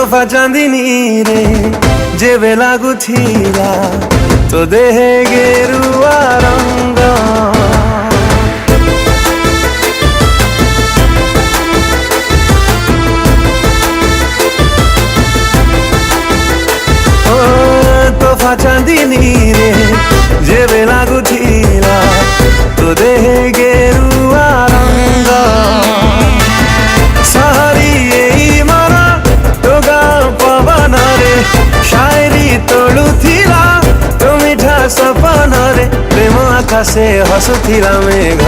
ତୋଫା ଚାନ୍ଦିନୀରେ ଯେବେ ଲାଗୁଥିଲା ତୋ ଦେହେ ଗେରୁଆ ରଙ୍ଗ। ତୋଫା ଚାନ୍ଦିନୀରେ ଯେବେ ଲାଗୁଥିଲା ତୋ ଦେହେ ଗେରୁଆ ରଙ୍ଗ। ସହରୀ ଏଇ ମନ ତୋ ଗାଁ ପବନରେ शायरी तोड़ुथिला तो मिठा सपन रे प्रेम आकाशे हसुथिला मेघ।